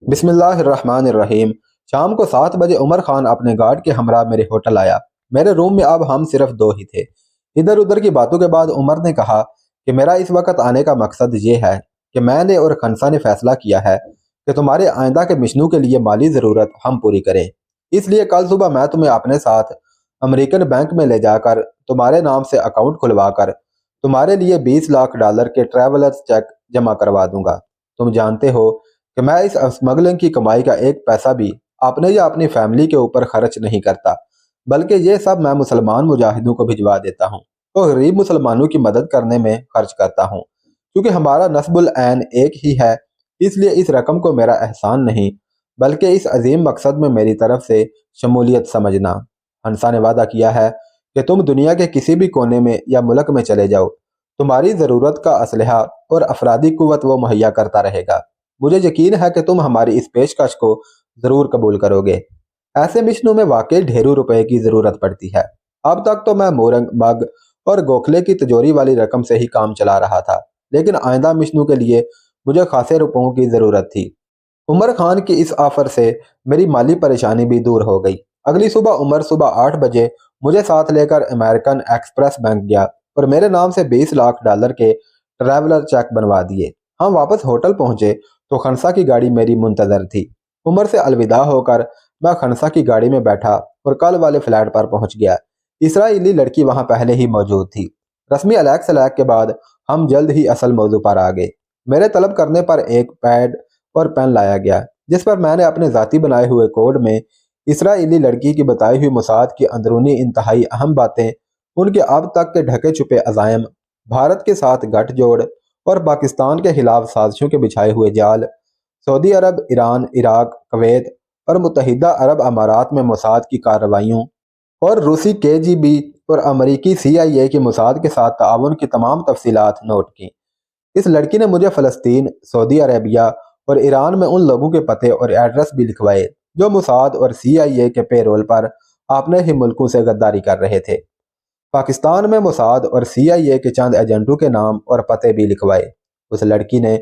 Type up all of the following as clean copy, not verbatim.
बिस्मिल्लाहिर्रहमानिर्रहीम। शाम को 7 बजे उमर खान अपने गार्ड के हमरा मेरे होटल आया। मेरे रूम में अब हम सिर्फ दो ही थे। इधर उधर की बातों के बाद उमर ने कहा कि मेरा इस वक्त आने का मकसद ये है कि मैंने और खनसा ने फैसला किया है कि तुम्हारे आइंदा के मिशनों के लिए माली ज़रूरत हम पूरी करें। इसलिए कल सुबह मैं तुम्हें अपने साथ अमेरिकन बैंक में ले जाकर तुम्हारे नाम से अकाउंट खुलवा कर तुम्हारे लिए 20 लाख डॉलर के ट्रैवलर्स चेक जमा करवा दूंगा। तुम जानते हो कि मैं इस स्मगलिंग की कमाई का एक पैसा भी अपने या अपनी फैमिली के ऊपर खर्च नहीं करता, बल्कि ये सब मैं मुसलमान मुजाहिदों को भिजवा देता हूँ और गरीब मुसलमानों की मदद करने में खर्च करता हूँ। क्योंकि हमारा नस्बुल ऐन एक ही है, इसलिए इस रकम को मेरा एहसान नहीं बल्कि इस अजीम मकसद में मेरी तरफ से शमूलियत समझना। हंसा ने वादा किया है कि तुम दुनिया के किसी भी कोने में या मुल्क में चले जाओ, तुम्हारी ज़रूरत का असलहा और अफरादी कुव्वत वो मुहैया करता रहेगा। मुझे यकीन है कि तुम हमारी इस पेशकश को ज़रूर कबूल करोगे। ऐसे मिशनों में वाकई ढेरों रुपए की ज़रूरत पड़ती है। अब तक तो मैं मोरंग, मग और गोखले की तिजोरी वाली रकम से ही काम चला रहा था, लेकिन आइंदा मिशनों के लिए मुझे खासे रुपयों की ज़रूरत थी। उमर खान की इस ऑफर से मेरी माली परेशानी भी दूर हो गई। अगली सुबह उमर सुबह 8 बजे मुझे साथ लेकर अमेरिकन एक्सप्रेस बैंक गया और मेरे नाम से 20 लाख डॉलर के ट्रैवलर चेक बनवा दिए। हम वापस होटल पहुंचे तो खनसा की गाड़ी मेरी मुंतजर थी। उमर से अलविदा होकर मैं खनसा की गाड़ी में बैठा और कल वाले फ्लैट पर पहुंच गया। इसराइली लड़की वहां पहले ही मौजूद थी। रस्मी अलैक सलैक के बाद हम जल्द ही असल मौजू पर आ गए। मेरे तलब करने पर एक पैड और पेन लाया गया, जिस पर मैंने अपने ज़ाती बनाए हुए कोड में इसराइली लड़की की बताई हुई मुसाद की अंदरूनी इंतहाई अहम बातें, उनके अब तक के ढके छुपे अज़ायम, भारत के साथ गठजोड़ और पाकिस्तान के खिलाफ साजिशों के बिछाए हुए जाल, सऊदी अरब, ईरान, इराक, कुवैत और मुत्तहिदा अरब अमारात में मोसाद की कार्रवाइयों और रूसी केजीबी और अमरीकी सीआईए की मोसाद के साथ ताआवुन की तमाम तफसीलात नोट की। इस लड़की ने मुझे फ़लस्तीन, सऊदी अरेबिया और ईरान में उन लोगों के पते और एड्रेस भी लिखवाए जो मोसाद और सीआईए के पेरोल पर अपने ही मुल्कों से गद्दारी कर रहे थे। पाकिस्तान में मोसाद और सीआईए के चंद एजेंटों के नाम और पते भी लिखवाए। उस लड़की ने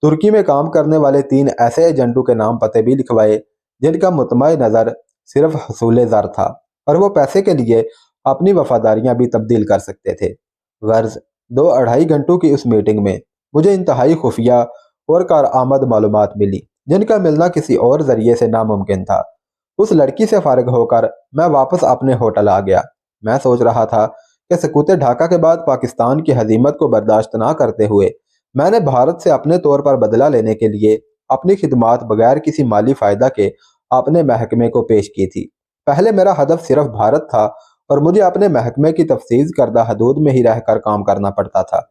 तुर्की में काम करने वाले 3 ऐसे एजेंटों के नाम पते भी लिखवाए जिनका मुतमई नज़र सिर्फ हसूल ज़र था और वो पैसे के लिए अपनी वफादारियां भी तब्दील कर सकते थे। गर्ज 2-2.5 घंटों की उस मीटिंग में मुझे इंतहाई खुफिया और कारआमद मालूमात मिली जिनका मिलना किसी और जरिए से नामुमकिन था। उस लड़की से फारिग होकर मैं वापस अपने होटल आ गया। मैं सोच रहा था कि सकूत ढाका के बाद पाकिस्तान की हजीमत को बर्दाश्त ना करते हुए मैंने भारत से अपने तौर पर बदला लेने के लिए अपनी खिदमात बगैर किसी माली फ़ायदा के अपने महकमे को पेश की थी। पहले मेरा हदफ सिर्फ भारत था और मुझे अपने महकमे की तफसीज करदा हदूद में ही रहकर काम करना पड़ता था।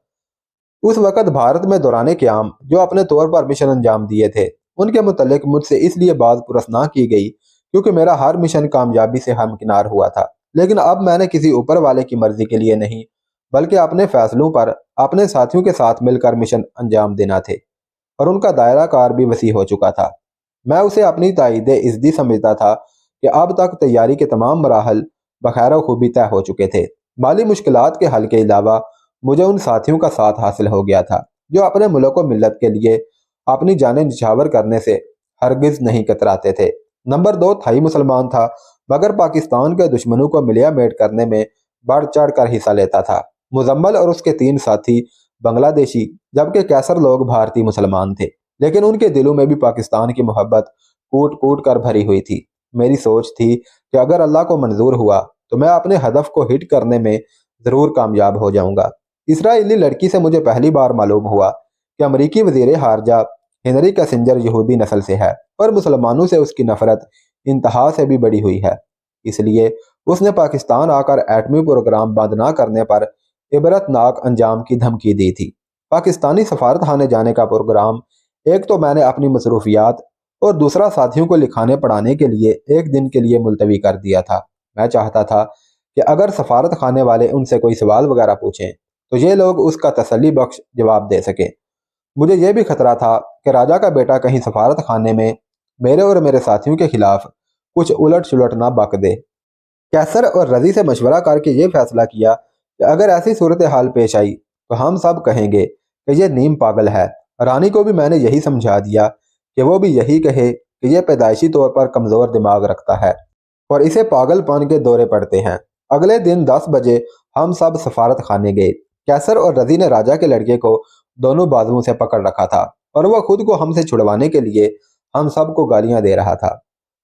उस वक़्त भारत में दौरान क़याम जो अपने तौर पर मिशन अंजाम दिए थे, उनके मुतल्लिक मुझसे इसलिए बात पुरस्ना की गई क्योंकि मेरा हर मिशन कामयाबी से हमकिनार हुआ था। लेकिन अब मैंने किसी ऊपर वाले की मर्जी के लिए नहीं, बल्कि अपने फैसलों पर अपने साथियों के साथ मिलकर मिशन अंजाम देना थे और उनका दायरा कार भी वसी हो चुका था। मैं उसे अपनी ताईद इज़्दी समझता था कि अब तक तैयारी के तमाम मराहल बखैर खूबी तय हो चुके थे। माली मुश्किलात के हल के अलावा मुझे उन साथियों का साथ हासिल हो गया था जो अपने मुल्क व मिल्लत के लिए अपनी जानें निछावर करने से हरगिज नहीं कतराते थे। नंबर 2 थाई मुसलमान था, मगर पाकिस्तान के दुश्मनों को मिलिया मेट करने में बढ़ चढ़ कर हिस्सा लेता था। मुजम्मल और उसके 3 साथी बांग्लादेशी, जबकि कैसर लोग भारतीय मुसलमान थे, लेकिन उनके दिलों में भी पाकिस्तान की मोहब्बत कूट कूट कर भरी हुई थी। मेरी सोच थी कि अगर अल्लाह को मंजूर हुआ तो मैं अपने हदफ को हिट करने में ज़रूर कामयाब हो जाऊंगा। इसराइली लड़की से मुझे पहली बार मालूम हुआ कि अमरीकी वजीर खारजा हेनरी कैसिंजर यहूदी नस्ल से है और मुसलमानों से उसकी नफरत इंतहा से भी बड़ी हुई है। इसलिए उसने पाकिस्तान आकर एटमी प्रोग्राम बंद ना करने पर इबरतनाक अंजाम की धमकी दी थी। पाकिस्तानी सफारत खाने जाने का प्रोग्राम एक तो मैंने अपनी मसरूफियात और दूसरा साथियों को लिखाने पढ़ाने के लिए एक दिन के लिए मुलतवी कर दिया था। मैं चाहता था कि अगर सफारत खाने वाले उनसे कोई सवाल वगैरह पूछें तो ये लोग उसका तसल्ली बख्श जवाब दे सकें। मुझे यह भी खतरा था कि राजा का बेटा कहीं सफारत खाने में मेरे और मेरे साथियों के खिलाफ कुछ उलट सुलट ना बक दे। कैसर और रजी से मशवरा करके ये फैसला किया कि अगर ऐसी सूरत हाल पेश आई तो हम सब कहेंगे कि ये नीम पागल है। रानी को भी मैंने यही समझा दिया कि वो भी यही कहे कि ये पैदाइशी तौर पर कमज़ोर दिमाग रखता है और इसे पागलपन के दौरे पड़ते हैं। अगले दिन 10 बजे हम सब सफारत खाने गए। कैसर और रजी ने राजा के लड़के को दोनों बाजुओं से पकड़ रखा था और वह खुद को हमसे छुड़वाने के लिए हम सबको गालियां दे रहा था।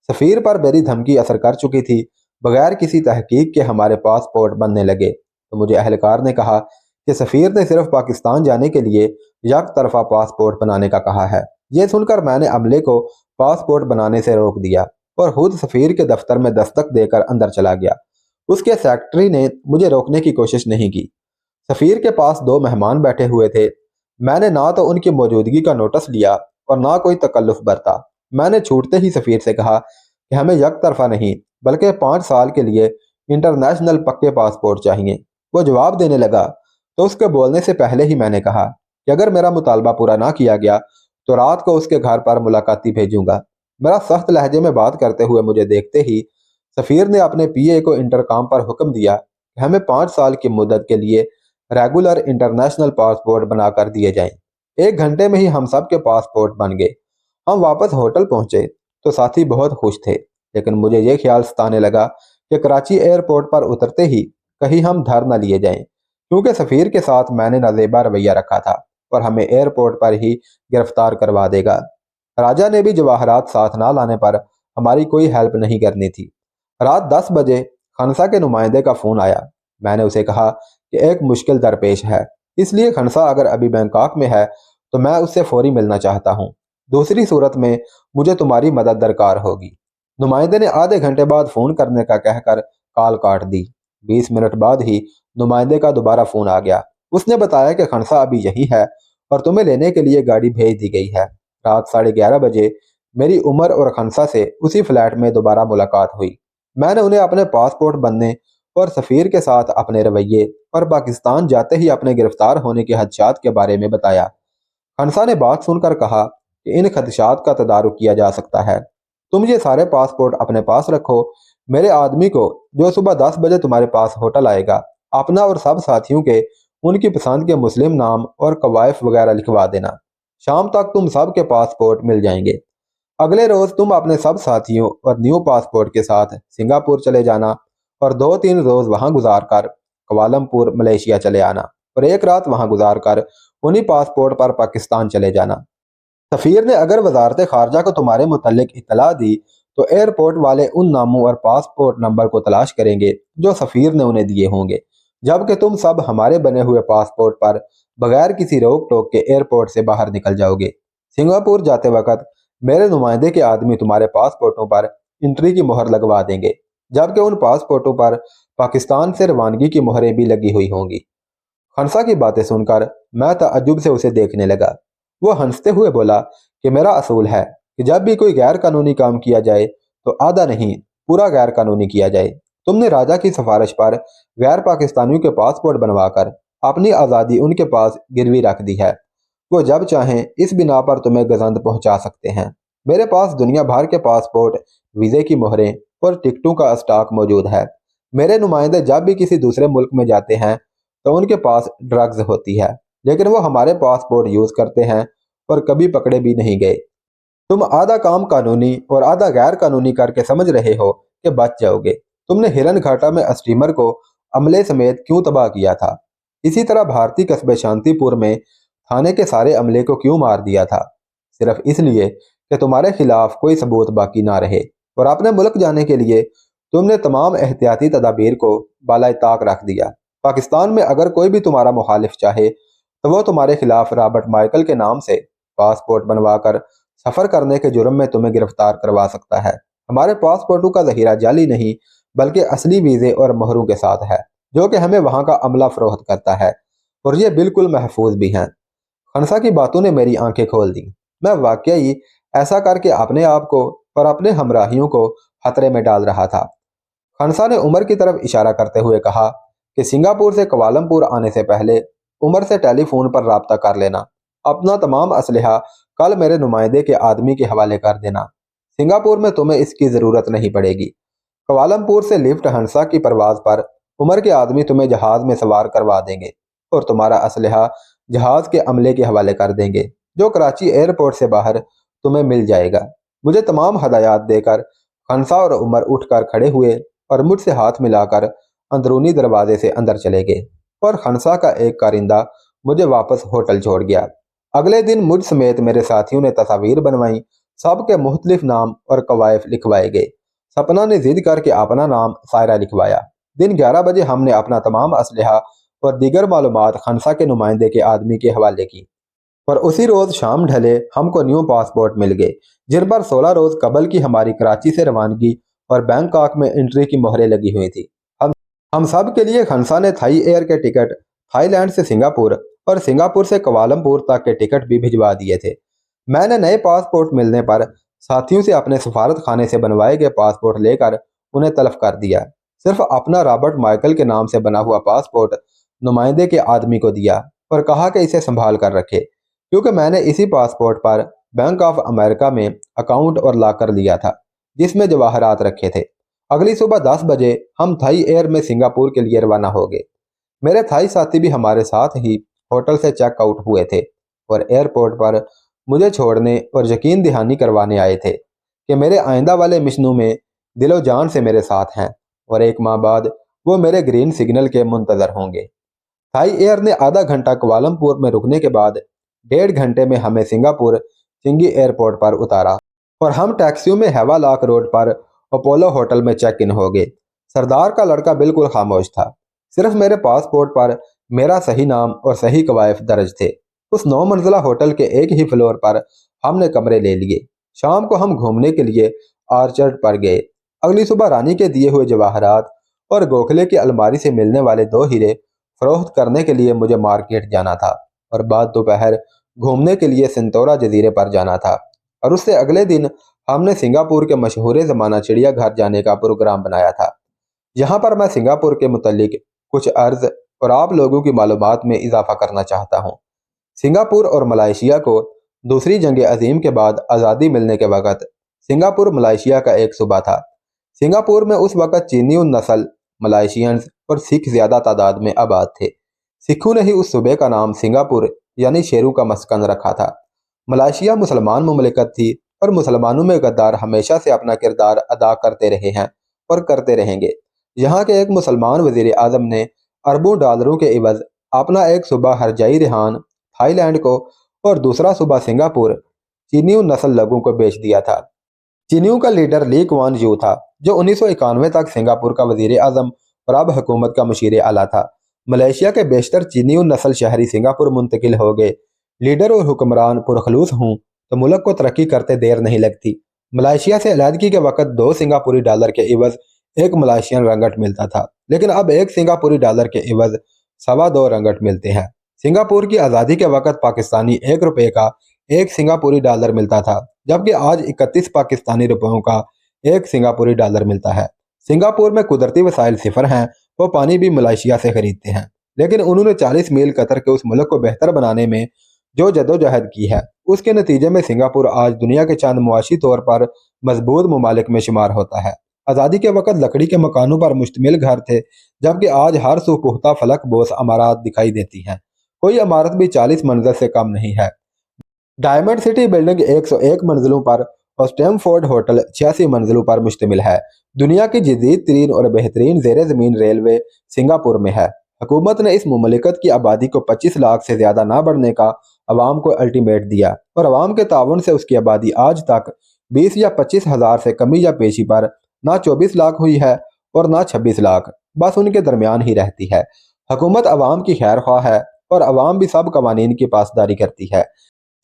सफ़ीर पर मेरी धमकी असर कर चुकी थी। बगैर किसी तहकीक के हमारे पासपोर्ट बनने लगे तो मुझे अहलकार ने कहा कि सफ़ीर ने सिर्फ पाकिस्तान जाने के लिए यक तरफा पासपोर्ट बनाने का कहा है। यह सुनकर मैंने अमले को पासपोर्ट बनाने से रोक दिया और खुद सफ़ीर के दफ्तर में दस्तक देकर अंदर चला गया। उसके सेक्रेटरी ने मुझे रोकने की कोशिश नहीं की। सफ़ीर के पास 2 मेहमान बैठे हुए थे। मैंने ना तो उनकी मौजूदगी का नोटिस लिया और ना कोई तकल्लुफ़ बरता। मैंने छूटते ही सफ़ीर से कहा कि हमें यक तरफा नहीं बल्कि 5 साल के लिए इंटरनेशनल पक्के पासपोर्ट चाहिए। वो जवाब देने लगा तो उसके बोलने से पहले ही मैंने कहा कि अगर मेरा मुतालबा पूरा ना किया गया तो रात को उसके घर पर मुलाकाती भेजूंगा। मेरा सख्त लहजे में बात करते हुए मुझे देखते ही सफ़ीर ने अपने पीए को इंटरकॉम पर हुक्म दिया कि हमें 5 साल की मुद्दत के लिए रेगुलर इंटरनेशनल पासपोर्ट बनाकर दिए जाएं। 1 घंटे में ही हम सब के पासपोर्ट बन गए। हम वापस होटल पहुंचे तो साथी बहुत खुश थे, लेकिन मुझे ये ख्याल सताने लगा कि कराची एयरपोर्ट पर उतरते ही कहीं हम धर न लिए जाएं, क्योंकि सफ़ीर के साथ मैंने नाजेबा रवैया रखा था और हमें एयरपोर्ट पर ही गिरफ्तार करवा देगा। राजा ने भी जवाहरात साथ ना लाने पर हमारी कोई हेल्प नहीं करनी थी। रात 10 बजे खनसा के नुमाइंदे का फ़ोन आया। मैंने उसे कहा कि एक मुश्किल दरपेश है, इसलिए खनसा अगर अभी बैंकॉक में है तो मैं उससे फौरी मिलना चाहता हूँ। दूसरी सूरत में मुझे तुम्हारी मदद दरकार होगी। नुमाइंदे ने आधे घंटे बाद फ़ोन करने का कहकर कॉल काट दी। 20 मिनट बाद ही नुमाइंदे का दोबारा फ़ोन आ गया। उसने बताया कि खनसा अभी यही है और तुम्हें लेने के लिए गाड़ी भेज दी गई है। रात 11:30 बजे मेरी उमर और खनसा से उसी फ्लैट में दोबारा मुलाकात हुई। मैंने उन्हें अपने पासपोर्ट बनने और सफ़ीर के साथ अपने रवैये और पाकिस्तान जाते ही अपने गिरफ्तार होने के खदशात के बारे में बताया। खनसा ने बात सुनकर कहा कि इन खदशात का तदारुक किया जा सकता है। तुम ये सारे पासपोर्ट अपने पास रखो। मेरे आदमी को जो सुबह 10 बजे तुम्हारे पास होटल आएगा, अपना और सब साथियों के उनकी पसंद के मुस्लिम नाम और कवायफ वगैरह लिखवा देना। शाम तक तुम सब के पासपोर्ट मिल जाएंगे। अगले रोज तुम अपने सब साथियों और न्यू पासपोर्ट के साथ सिंगापुर चले जाना और 2-3 रोज वहां गुजार कर कवालमपुर मलेशिया चले आना और एक रात वहां गुजार कर उन्हीं पासपोर्ट पर पाकिस्तान चले जाना। सफ़ीर ने अगर वजारत खारजा को तुम्हारे मुतल्लिक इत्तला दी तो एयरपोर्ट वाले उन नामों और पासपोर्ट नंबर को तलाश करेंगे जो सफ़ीर ने उन्हें दिए होंगे, जबकि तुम सब हमारे बने हुए पासपोर्ट पर बगैर किसी रोक टोक के एयरपोर्ट से बाहर निकल जाओगे। सिंगापुर जाते वक्त मेरे नुमाइंदे के आदमी तुम्हारे पासपोर्टों पर एंट्री की मोहर लगवा देंगे, जबकि उन पासपोर्टों पर पाकिस्तान से रवानगी की मोहरें भी लगी हुई होंगी। खनसा की बातें सुनकर मैं तअज्जुब से उसे देखने लगा। वो हंसते हुए बोला कि मेरा असूल है कि जब भी कोई गैर कानूनी काम किया जाए तो आधा नहीं पूरा गैर कानूनी किया जाए। तुमने राजा की सिफारिश पर गैर पाकिस्तानियों के पासपोर्ट बनवाकर अपनी आज़ादी उनके पास गिरवी रख दी है। वो जब चाहें इस बिना पर तुम्हें गजंद पहुंचा सकते हैं। मेरे पास दुनिया भर के पासपोर्ट, वीज़े की मोहरें और टिकटों का स्टॉक मौजूद है। मेरे नुमाइंदे जब भी किसी दूसरे मुल्क में जाते हैं तो उनके पास ड्रग्स होती है, लेकिन वो हमारे पासपोर्ट यूज़ करते हैं और कभी पकड़े भी नहीं गए। तुम आधा काम कानूनी और आधा गैर कानूनी करके समझ रहे हो कि बच जाओगे। तुमने हिरन घाटा में स्टीमर को अमले समेत क्यों तबाह किया था? इसी तरह भारतीय कस्बे शांतिपुर में थाने के सारे अमले को क्यों मार दिया था? सिर्फ इसलिए कि तुम्हारे खिलाफ कोई सबूत बाकी ना रहे और अपने मुल्क जाने के लिए तुमने तमाम एहतियाती तदाबीर को बाला ताक रख दिया। पाकिस्तान में अगर कोई भी तुम्हारा मुखालिफ चाहे तो वो तुम्हारे खिलाफ रॉबर्ट माइकल के नाम से पासपोर्ट बनवाकर सफ़र करने के जुर्म में तुम्हें गिरफ्तार करवा सकता है। हमारे पासपोर्टों का जहीरा जाली नहीं बल्कि असली वीज़े और मोहरों के साथ है, जो कि हमें वहाँ का अमला फरोख्त करता है और ये बिल्कुल महफूज भी हैं। खनसा की बातों ने मेरी आंखें खोल दी। मैं वाकई ऐसा करके अपने आप को और अपने हमराहियों को खतरे में डाल रहा था। खनसा ने उमर की तरफ इशारा करते हुए कहा कि सिंगापुर से कवालमपुर आने से पहले उमर से टेलीफोन पर राब्ता कर लेना। अपना तमाम असलहा कल मेरे नुमाइंदे के आदमी के हवाले कर देना। सिंगापुर में तुम्हें इसकी ज़रूरत नहीं पड़ेगी। कवालमपुर से लिफ्ट हंसा की परवाज़ पर उमर के आदमी तुम्हें जहाज़ में सवार करवा देंगे और तुम्हारा असलहा जहाज़ के अमले के हवाले कर देंगे, जो कराची एयरपोर्ट से बाहर तुम्हें मिल जाएगा। मुझे तमाम हदायत देकर खनसा और उमर उठकर खड़े हुए और मुझसे हाथ मिलाकर अंदरूनी दरवाजे से अंदर चले गए और खनसा का एक कारिंदा मुझे वापस होटल छोड़ गया। अगले दिन मुझ समेत मेरे साथियों ने तस्वीर बनवाई, सबके मुख्तलिफ नाम और कवायफ लिखवाए गए। सपना ने जिद करके अपना नाम सायरा लिखवाया। दिन 11 बजे हमने अपना तमाम असलहा और दीगर मालूमात खनसा के नुमाइंदे के आदमी के हवाले की और उसी रोज शाम ढले हमको न्यू पासपोर्ट मिल गए, जिन पर 16 रोज कबल की हमारी कराची से रवानगी और बैंकॉक में एंट्री की मोहरें लगी हुई थी। हम सब के लिए खनसा ने थाई एयर के टिकट, थाईलैंड से सिंगापुर और सिंगापुर से कवालमपुर तक के टिकट भी भिजवा दिए थे। मैंने नए पासपोर्ट मिलने पर साथियों से अपने सफारत खाने से बनवाए गए पासपोर्ट लेकर उन्हें तलब कर दिया। सिर्फ अपना रॉबर्ट माइकल के नाम से बना हुआ पासपोर्ट नुमाइंदे के आदमी को दिया और कहा कि इसे संभाल कर रखे, क्योंकि मैंने इसी पासपोर्ट पर बैंक ऑफ अमेरिका में अकाउंट और लॉकर लिया था जिसमें जवाहरात रखे थे। अगली सुबह 10 बजे हम थाई एयर में सिंगापुर के लिए रवाना हो गए। मेरे थाई साथी भी हमारे साथ ही होटल से चेकआउट हुए थे और एयरपोर्ट पर मुझे छोड़ने और यकीन दहानी करवाने आए थे कि मेरे आइंदा वाले मिशनों में दिलो जान से मेरे साथ हैं और एक माह बाद वो मेरे ग्रीन सिग्नल के मुंतजर होंगे। थाई एयर ने आधा घंटा कुआलालंपुर में रुकने के बाद 1.5 घंटे में हमें सिंगापुर चिंगी एयरपोर्ट पर उतारा और हम टैक्सियों में हेवालाक रोड पर अपोलो होटल में चेक इन हो गए। सरदार का लड़का बिल्कुल खामोश था। सिर्फ मेरे पासपोर्ट पर मेरा सही नाम और सही कवायफ दर्ज थे। उस 9 मंजिला होटल के एक ही फ्लोर पर हमने कमरे ले लिए। शाम को हम घूमने के लिए आर्चर्ड पर गए। अगली सुबह रानी के दिए हुए जवाहरात और गोखले की अलमारी से मिलने वाले 2 हीरे फरोख्त करने के लिए मुझे मार्केट जाना था और बाद दोपहर घूमने के लिए सेंटोरा जजीरे पर जाना था। और उससे अगले दिन हमने सिंगापुर के मशहूर ज़माना चिड़ियाघर जाने का प्रोग्राम बनाया था। यहाँ पर मैं सिंगापुर के मुतल्लिक कुछ अर्ज और आप लोगों की मालूमात में इजाफा करना चाहता हूँ। सिंगापुर और मलाइशिया को दूसरी जंग अजीम के बाद आज़ादी मिलने के वक़्त सिंगापुर मलाइशिया का एक सूबा था। सिंगापुर में उस वक़्त चीनी नस्ल मलाइशियंस और सिख ज़्यादा तादाद में आबाद थे। सिखों ने ही उस सूबे का नाम सिंगापुर यानी शेरों का मस्कन रखा था। मलाइशिया मुसलमान मुमलिकत थी और मुसलमानों में गद्दार हमेशा से अपना किरदार अदा करते रहे हैं और करते रहेंगे। यहाँ के एक मुसलमान वजीर आज़म ने अरबों डॉलरों के इवज अपना एक सूबा हरजाई रिहान थाईलैंड को और दूसरा सूबा सिंगापुर चीनियों नस्ल लोगों को बेच दिया था। चीनियों का लीडर ली कुआन यू था, जो 1991 तक सिंगापुर का वजीर आज़म और अब हुकूमत का मुशीर आला था। मलेशिया के बेशतर चीनियों नस्ल शहरी सिंगापुर मुंतकिल हो गए। लीडर और हुक्मरान पुरखलूस हों तो मुल्क को तरक्की करते देर नहीं लगती। मलेशिया से अलहदगी के वक़्त 2 सिंगापुरी डॉलर के इवज 1 मलेशियन रंगट मिलता था, लेकिन अब 1 सिंगापुरी डॉलर के इवज 2.25 रंगट मिलते हैं। सिंगापुर की आज़ादी के वक़्त पाकिस्तानी 1 रुपये का 1 सिंगापुरी डॉलर मिलता था, जबकि आज 31 पाकिस्तानी रुपयों का 1 सिंगापुरी डॉलर मिलता है। सिंगापुर में कुदरती वसाइल सिफर हैं, वो पानी भी मलेशिया से खरीदते हैं, लेकिन उन्होंने 40 मील कतर के उस मुल्क को बेहतर बनाने में जो जदोजहद की है, उसके नतीजे में सिंगापुर आज दुनिया के चंद मुआशी तौर पर मजबूत ममालिक में शुमार होता है। आज़ादी के वक़्त लकड़ी के मकानों पर मुश्तमिल घर थे, जबकि आज हर सू पुख्ता फलक बोस इमारत दिखाई देती हैं। कोई इमारत भी 40 मंजिल से कम नहीं है। डायमंड सिटी बिल्डिंग 101 मंजिलों पर और स्टैमफोर्ड होटल 86 मंजिलों पर मुश्तमिल है। दुनिया की जदीद तरीन और बेहतरीन ज़ेर ज़मीन रेलवे सिंगापुर में है। हुकूमत ने इस मुमलिकत की आबादी को 25 लाख से ज़्यादा ना बढ़ने का अवाम को अल्टीमेट दिया और अवाम के ताउन से उसकी आबादी आज तक 20 या 25 हज़ार से कमी या पेशी पर ना 24 लाख हुई है और ना 26 लाख, बस उनके दरमियान ही रहती है। हुकूमत अवाम की खैर ख्वाह है और अवाम भी सब कवानीन की पासदारी करती है।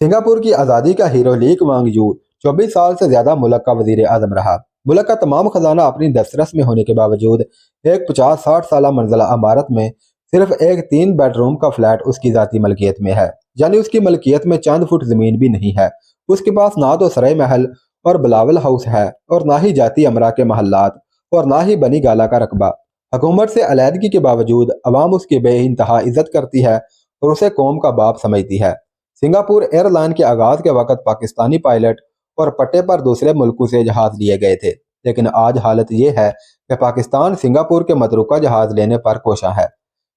सिंगापुर की आज़ादी का हीरो ली कुआन यू 24 साल से ज़्यादा मुल्क का वजीर आज़म रहा। मुल्क का तमाम खजाना अपनी दस्तरस में होने के बावजूद एक 50-60 साल मंजिला इमारत में सिर्फ एक 3 बेडरूम का फ्लैट उसकी ज़ाती मलकियत में है, यानी उसकी मलकियत में चंद फुट ज़मीन भी नहीं है। उसके पास ना तो सराय महल और बिलावल हाउस है और ना ही जाती अमरा के महल्लात और ना ही बनी गाला का रकबा। हुकूमत से अलहदगी के बावजूद अवाम उसकी बेइंतहा इज्जत करती है और उसे कौम का बाप समझती है। सिंगापुर एयरलाइन के आगाज के वक़्त पाकिस्तानी पायलट और पट्टे पर दूसरे मुल्कों से जहाज लिए गए थे, लेकिन आज हालत यह है कि पाकिस्तान सिंगापुर के मतरूका जहाज लेने पर कोशा है।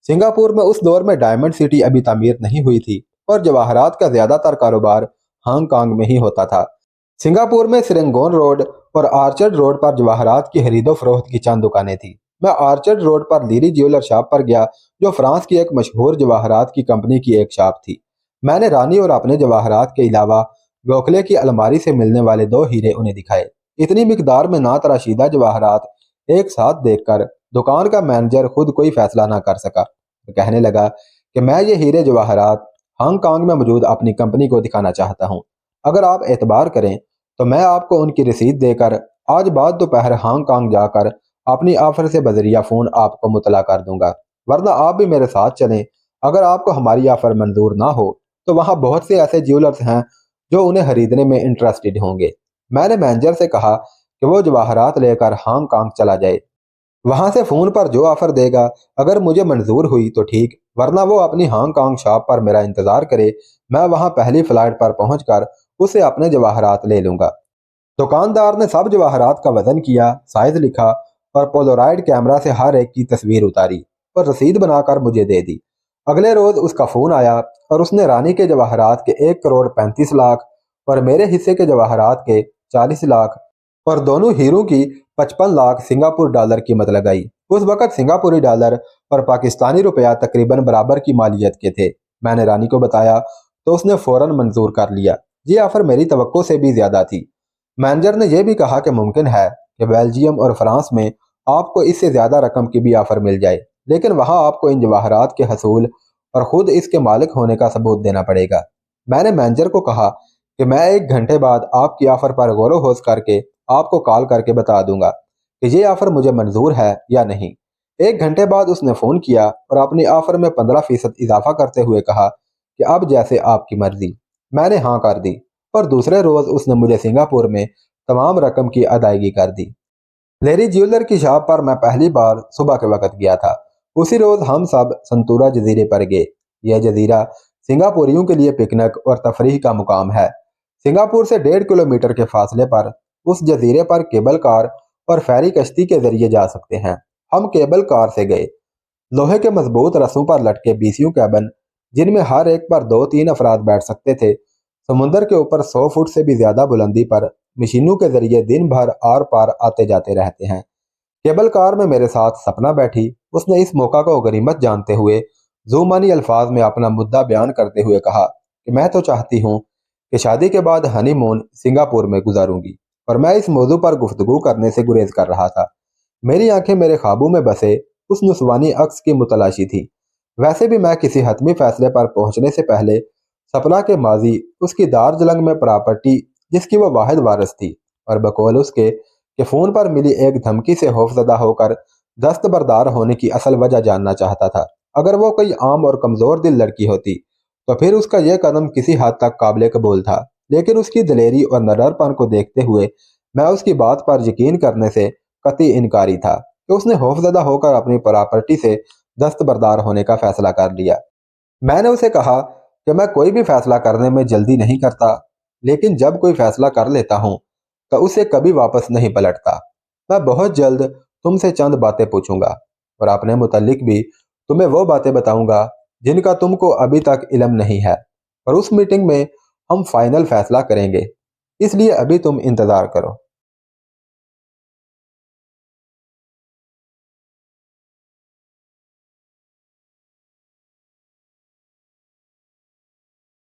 सिंगापुर में उस दौर में डायमंड सिटी अभी तामीर नहीं हुई थी और जवाहरात का ज्यादातर कारोबार हांगकांग में ही होता था। सिंगापुर में सिरंगोन रोड और आर्चर्ड रोड पर जवाहरात की खरीदो फरोख्त की चंद दुकानें थी। मैं आर्चर्ड रोड पर लीरी ज्वेलर शॉप पर गया, जो फ्रांस की एक मशहूर जवाहरात की कंपनी की एक शॉप थी। मैंने रानी और अपने जवाहरात के अलावा गोखले की अलमारी से मिलने वाले 2 हीरे उन्हें दिखाए। इतनी मिकदार में ना तराशीदा जवाहरात एक साथ देखकर दुकान का मैनेजर खुद कोई फैसला ना कर सका। वो कहने लगा कि मैं ये हीरे जवाहरात हांगकांग में मौजूद अपनी कंपनी को दिखाना चाहता हूँ। अगर आप एतबार करें तो मैं आपको उनकी रसीद देकर आज बाद दोपहर हांगकांग जाकर अपनी ऑफर से बजरिया फ़ोन आपको मुतला कर दूंगा, वरना आप भी मेरे साथ चलें। अगर आपको हमारी ऑफर मंजूर ना हो तो वहाँ बहुत से ऐसे ज्वेलर्स हैं जो उन्हें खरीदने में इंटरेस्टेड होंगे। मैंने मैनेजर से कहा कि वो जवाहरात लेकर हांगकांग चला जाए। वहां से फोन पर जो ऑफर देगा, अगर मुझे मंजूर हुई तो ठीक, वरना वो अपनी हांगकांग शॉप पर मेरा इंतजार करे। मैं वहां पहली फ्लाइट पर पहुंचकर उसे अपने जवाहरात ले लूंगा। दुकानदार ने सब जवाहरात का वजन किया, साइज लिखा और पोलोराइड कैमरा से हर एक की तस्वीर उतारी और रसीद बनाकर मुझे दे दी। अगले रोज उसका फोन आया और उसने रानी के जवाहरात के 1 करोड़ 35 लाख और मेरे हिस्से के जवाहरात के 40 लाख और दोनों हीरों की 55 लाख सिंगापुर डॉलर कीमत लगाई। उस वक्त सिंगापुरी डॉलर और पाकिस्तानी रुपया तकरीबन बराबर की मालियत के थे। मैंने रानी को बताया तो उसने फौरन मंजूर कर लिया। ये ऑफर मेरी तवक्को से भी ज्यादा थी। मैनेजर ने यह भी कहा कि मुमकिन है कि बेल्जियम और फ्रांस में आपको इससे ज्यादा रकम की भी ऑफर मिल जाए, लेकिन वहां आपको इन जवाहरात के हसूल और खुद इसके मालिक होने का सबूत देना पड़ेगा। मैंने मैनेजर को कहा कि मैं 1 घंटे बाद आपकी ऑफर पर गौर होश करके आपको कॉल करके बता दूंगा कि ये ऑफर मुझे मंजूर है या नहीं। 1 घंटे बाद उसने फोन किया और अपनी ऑफर में 15% इजाफा करते हुए कहा कि अब जैसे आपकी मर्जी। मैंने हाँ कर दी और दूसरे रोज उसने मुझे सिंगापुर में तमाम रकम की अदायगी कर दी। लेरी ज्वेलर की शॉप पर मैं पहली बार सुबह के वक्त गया था। उसी रोज हम सब संतूरा जजीरे पर गए। यह जजीरा सिंगापुरियों के लिए पिकनिक और तफरीह का मुकाम है। सिंगापुर से 1.5 किलोमीटर के फासले पर उस जजीरे पर केबल कार और फेरी कश्ती के जरिए जा सकते हैं। हम केबल कार से गए। लोहे के मजबूत रस्सों पर लटके बीसीयू कैबन, जिनमें हर एक पर 2-3 अफराद बैठ सकते थे, समुद्र के ऊपर 100 फुट से भी ज्यादा बुलंदी पर मशीनों के जरिए दिन भर आर पार आते जाते रहते हैं। केबल कार में मेरे साथ सपना बैठी। उसने इस मौका को गनीमत जानते हुए जुमानी अल्फाज में अपना मुद्दा बयान करते हुए कहा कि मैं तो चाहती हूँ कि शादी के बाद हनीमून सिंगापुर में गुजारूंगी, और मैं इस मौजू पर गुफ्तगू करने से गुरेज कर रहा था। मेरी आंखें मेरे ख्वाबों में बसे उस नुस्वानी अक्स की मुतलाशी थी। वैसे भी मैं किसी हतमी फैसले पर पहुंचने से पहले सपना के माजी उसकी दार्जिलिंग में प्रॉपर्टी जिसकी वो वाहिद वारिस थी और बकौल उसके कि फ़ोन पर मिली एक धमकी से खौफजदा होकर दस्तबरदार होने की असल वजह जानना चाहता था। अगर वो कोई आम और कमज़ोर दिल लड़की होती तो फिर उसका यह कदम किसी हद तक काबिल कबूल था, लेकिन उसकी दिलेरी और नररपन को देखते हुए मैं उसकी बात पर यकीन करने से कतई इनकारी था कि उसने खौफजदा होकर अपनी प्रॉपर्टी से दस्तबरदार होने का फैसला कर लिया। मैंने उसे कहा कि मैं कोई भी फैसला करने में जल्दी नहीं करता, लेकिन जब कोई फैसला कर लेता हूँ तो उसे कभी वापस नहीं पलटता। मैं बहुत जल्द तुमसे चंद बातें पूछूंगा और अपने मुतालिक भी तुम्हें वो बातें बताऊंगा जिनका तुमको अभी तक इल्म नहीं है, और उस मीटिंग में हम फाइनल फैसला करेंगे। इसलिए अभी तुम इंतज़ार करो।